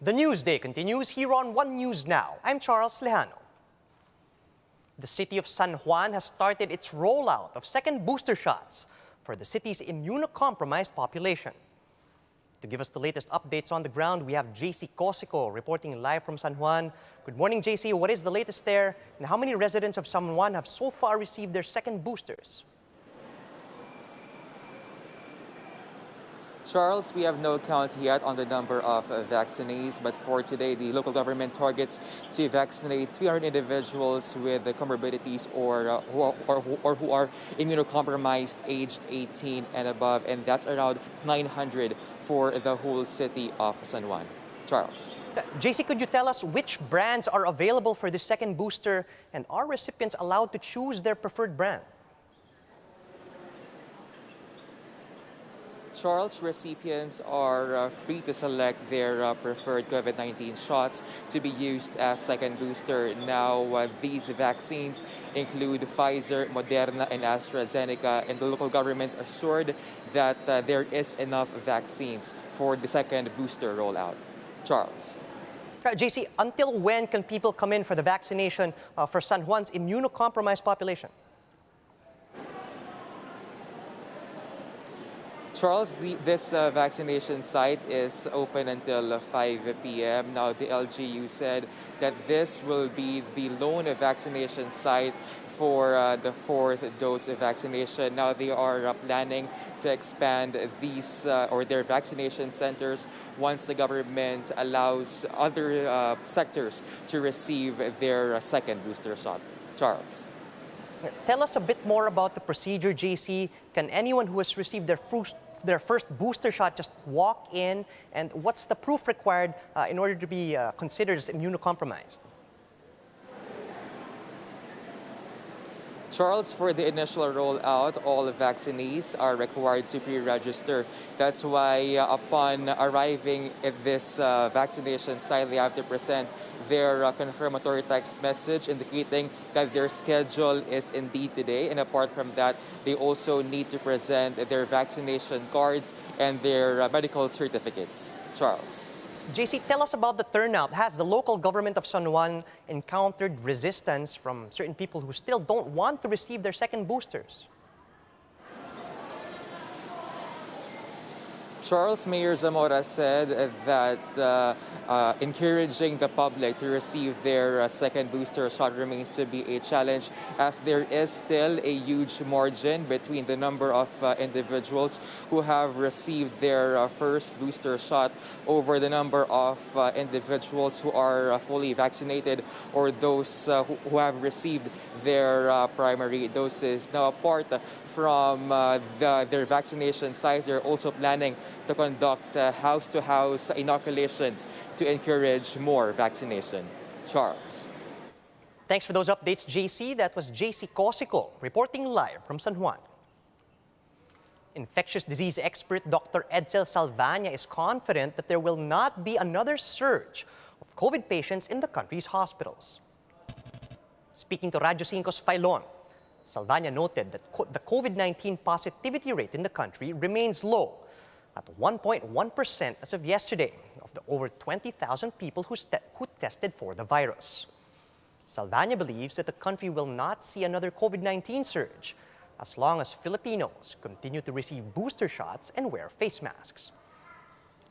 The Newsday continues here on One News Now. I'm Charles Lejano. The city of San Juan has started its rollout of second booster shots for the city's immunocompromised population. To give us the latest updates on the ground, we have JC Cosico reporting live from San Juan. Good morning, JC. What is the latest there? And how many residents of San Juan have so far received their second boosters? Charles, we have no count yet on the number of vaccinees, but for today, the local government targets to vaccinate 300 individuals with comorbidities or who are immunocompromised, aged 18 and above, and that's around 900 for the whole city of San Juan. Charles. JC, could you tell us which brands are available for the second booster, and are recipients allowed to choose their preferred brand? Charles, recipients are free to select their preferred COVID-19 shots to be used as second booster. Now, these vaccines include Pfizer, Moderna, and AstraZeneca, and the local government assured that there is enough vaccines for the second booster rollout. Charles. JC, until when can people come in for the vaccination for San Juan's immunocompromised population? Charles, this vaccination site is open until 5 p.m. Now, the LGU said that this will be the lone vaccination site for the fourth dose of vaccination. Now, they are planning to expand these their vaccination centers once the government allows other sectors to receive their second booster shot. Charles. Tell us a bit more about the procedure, JC. Can anyone who has received their first booster shot just walk in? And what's the proof required in order to be considered as immunocompromised? Charles, for the initial rollout, all vaccinees are required to pre-register. That's why upon arriving at this vaccination site, they have to present their confirmatory text message indicating that their schedule is indeed today. And apart from that, they also need to present their vaccination cards and their medical certificates. Charles. JC, tell us about the turnout. Has the local government of San Juan encountered resistance from certain people who still don't want to receive their second boosters? Charles, Mayor Zamora said that encouraging the public to receive their second booster shot remains to be a challenge, as there is still a huge margin between the number of individuals who have received their first booster shot over the number of individuals who are fully vaccinated or those who have received their primary doses. Now, apart from their vaccination sites, they're also planning to conduct house-to-house inoculations to encourage more vaccination. Charles. Thanks for those updates, JC. That was JC Cosico reporting live from San Juan. Infectious disease expert Dr. Edsel Salvaña is confident that there will not be another surge of COVID patients in the country's hospitals. Speaking to Radyo 5's Filon, Salvaña noted that the COVID-19 positivity rate in the country remains low at 1.1% as of yesterday of the over 20,000 people who tested for the virus. Salvaña believes that the country will not see another COVID-19 surge as long as Filipinos continue to receive booster shots and wear face masks.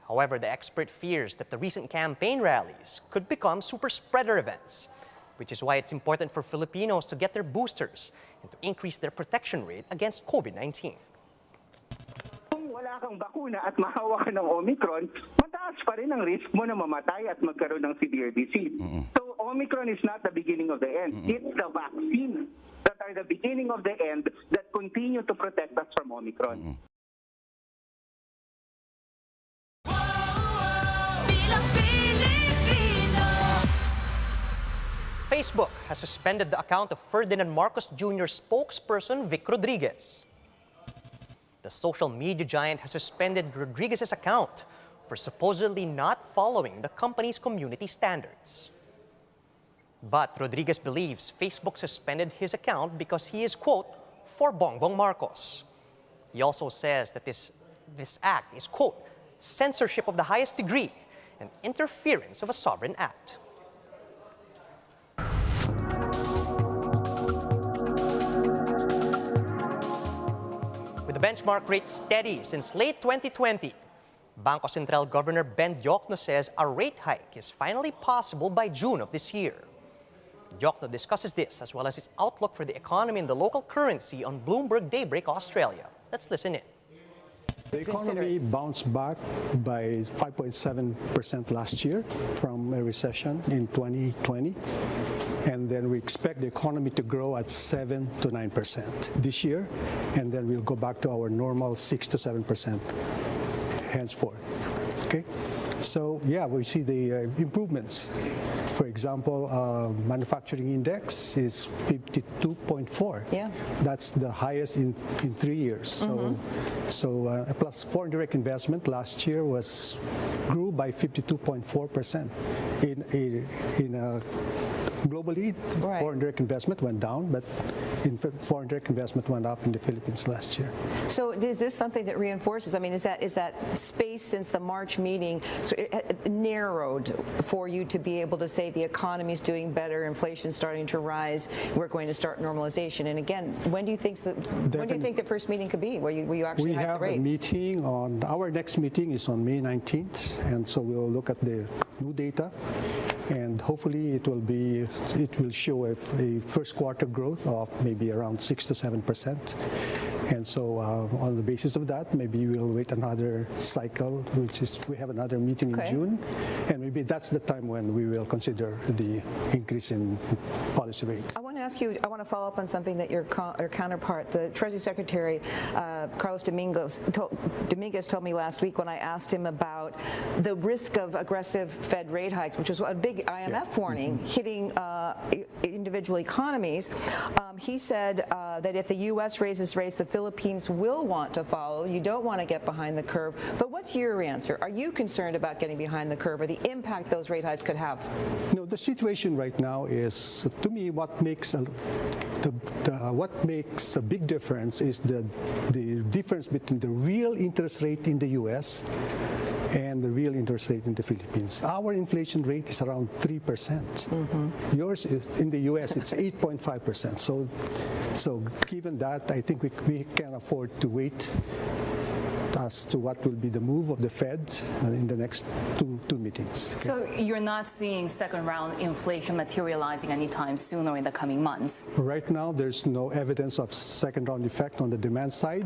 However, the expert fears that the recent campaign rallies could become super spreader events, which is why it's important for Filipinos to get their boosters and to increase their protection rate against COVID-19. Kung wala kang bakuna at mahawa ka ng Omicron, mataas pa rin ang risk mo na mamatay at magkaroon ng severe disease. So Omicron is not the beginning of the end. It's the vaccine that are the beginning of the end that continue to protect us from Omicron. Facebook has suspended the account of Ferdinand Marcos Jr. spokesperson Vic Rodriguez. The social media giant has suspended Rodriguez's account for supposedly not following the company's community standards. But Rodriguez believes Facebook suspended his account because he is, quote, for Bongbong Marcos. He also says that this act is, quote, censorship of the highest degree and interference of a sovereign act. With the benchmark rate steady since late 2020, Bangko Sentral Governor Ben Diokno says a rate hike is finally possible by June of this year. Diokno discusses this as well as its outlook for the economy and the local currency on Bloomberg Daybreak Australia. Let's listen in. The economy bounced back by 5.7% last year from a recession in 2020. And then we expect the economy to grow at 7 to 9% this year. And then we'll go back to our normal 6 to 7% henceforth. Okay? So, yeah, we see the improvements. For example, manufacturing index is 52.4. Yeah. That's the highest in 3 years. So plus foreign direct investment last year grew by 52.4%. Globally, Right. foreign direct investment went down, but foreign direct investment went up in the Philippines last year. So is this something that reinforces? I mean, is that space since the March meeting narrowed for you to be able to say the economy's doing better, inflation's starting to rise, we're going to start normalization? And again, when do you think the first meeting could be where you actually We hike the have a rate? meeting our next meeting is on May 19th, and so we'll look at the new data, and hopefully it will show a first quarter growth of maybe around 6 to 7%. And so on the basis of that, maybe we'll wait another cycle, which is we have another meeting in Okay. June, and maybe that's the time when we will consider the increase in policy rate. I want to follow up on something that your counterpart, the Treasury Secretary, Carlos Dominguez told me last week when I asked him about the risk of aggressive Fed rate hikes, which was a big IMF warning hitting individual economies. He said that if the U.S. raises rates, the Philippines will want to follow. You don't want to get behind the curve. But what's your answer? Are you concerned about getting behind the curve or the impact those rate hikes could have? No, the situation right now is, to me, what makes a big difference is the difference between the real interest rate in the U.S. and the real interest rate in the Philippines. Our inflation rate is around 3%. Yours is in the U.S. it's 8.5%. So given that, I think we can afford to wait as to what will be the move of the Fed in the next two meetings. Okay? So you're not seeing second round inflation materializing anytime soon or in the coming months? Right now, there's no evidence of second round effect on the demand side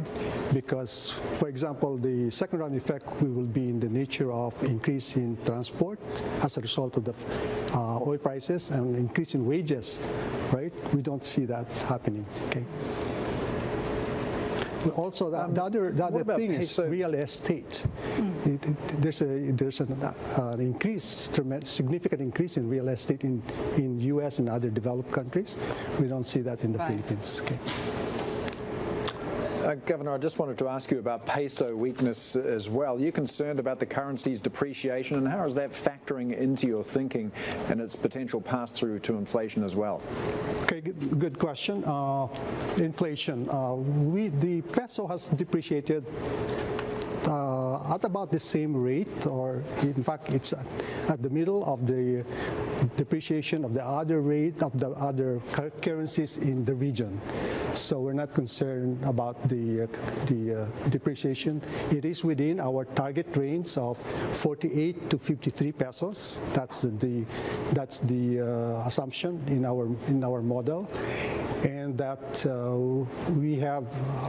because, for example, the second round effect will be in the nature of increase in transport as a result of the oil prices and increase in wages, right? We don't see that happening, okay? Also, the other thing is real estate. There's an significant increase in real estate in U.S. and other developed countries. We don't see that in the Philippines. Okay. Governor, I just wanted to ask you about peso weakness as well. Are you concerned about the currency's depreciation, and how is that factoring into your thinking and its potential pass-through to inflation as well? Okay, good question. Inflation. The peso has depreciated at about the same rate, or in fact, it's at the middle of the depreciation of the other rate of the other currencies in the region. So we're not concerned about the depreciation. It is within our target range of 48 to 53 pesos. That's the assumption in our model. And that we have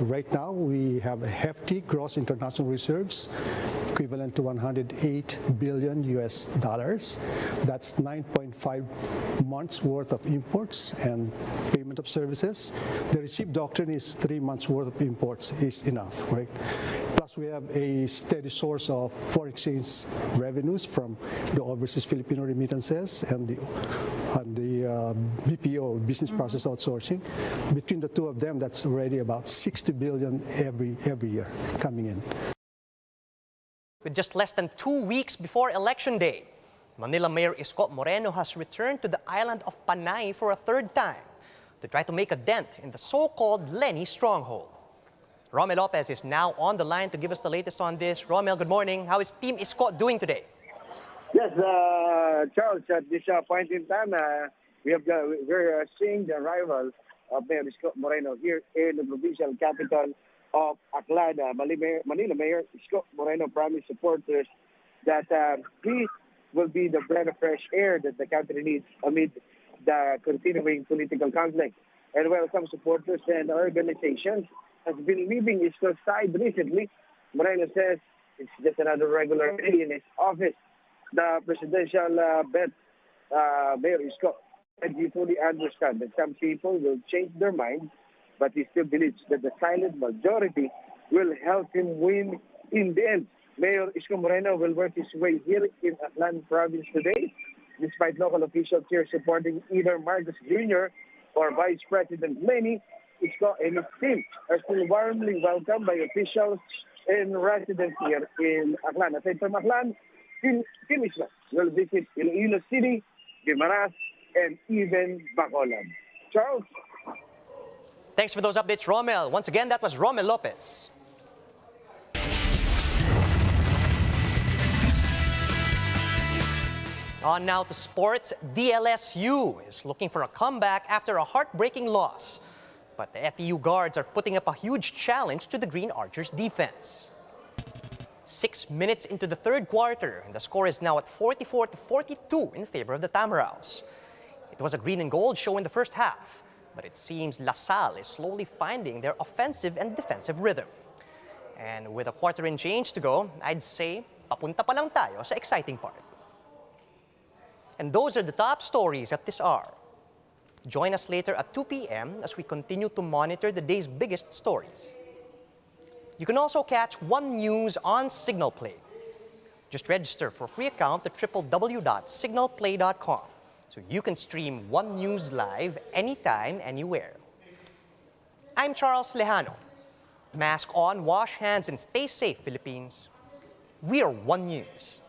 right now, we have a hefty gross international reserves equivalent to $108 billion US. That's 9.5 months worth of imports and payment of services. The receipt doctrine is 3 months worth of imports is enough, right? Plus we have a steady source of foreign exchange revenues from the overseas Filipino remittances and the BPO, business process outsourcing. Between the two of them, that's already about 60 billion every year coming in. With just less than 2 weeks before Election Day, Manila Mayor Isko Moreno has returned to the island of Panay for a third time to try to make a dent in the so-called Leni stronghold. Romel Lopez is now on the line to give us the latest on this. Romel, good morning. How is Team Isko doing today? Yes, Charles, at this point in time, we're seeing the arrival of Mayor Isko Moreno here in the provincial capital of Aklan. Manila Mayor Isko Moreno promised supporters that he will be the breath of fresh air that the country needs amid the continuing political conflict. And while some supporters and organizations have been leaving Isko's side recently, Moreno says it's just another regular day in his office. The presidential bet, Mayor Isko, and he fully understands that some people will change their minds, but he still believes that the silent majority will help him win in the end. Mayor Isko Moreno will work his way here in Aklan province today, despite local officials here supporting either Marcos Jr. or Vice President Lenny. Isko and his team are still warmly welcomed by officials and residents here in Aklan. Aside from Aklan, Team Isko will visit Iloilo City, Guimaras, and even Bacolod. Charles? Thanks for those updates, Romel. Once again, that was Romel Lopez. On now to sports. DLSU is looking for a comeback after a heartbreaking loss. But the FEU guards are putting up a huge challenge to the Green Archers defense. 6 minutes into the third quarter, and the score is now at 44-42 in favor of the Tamaraos. It was a green and gold show in the first half, but it seems La Salle is slowly finding their offensive and defensive rhythm. And with a quarter and change to go, I'd say papunta pa lang tayo sa exciting part. And those are the top stories at this hour. Join us later at 2 p.m. as we continue to monitor the day's biggest stories. You can also catch One News on Signal Play. Just register for a free account at www.signalplay.com so you can stream One News live anytime, anywhere. I'm Charles Lejano. Mask on, wash hands, and stay safe, Philippines. We are One News.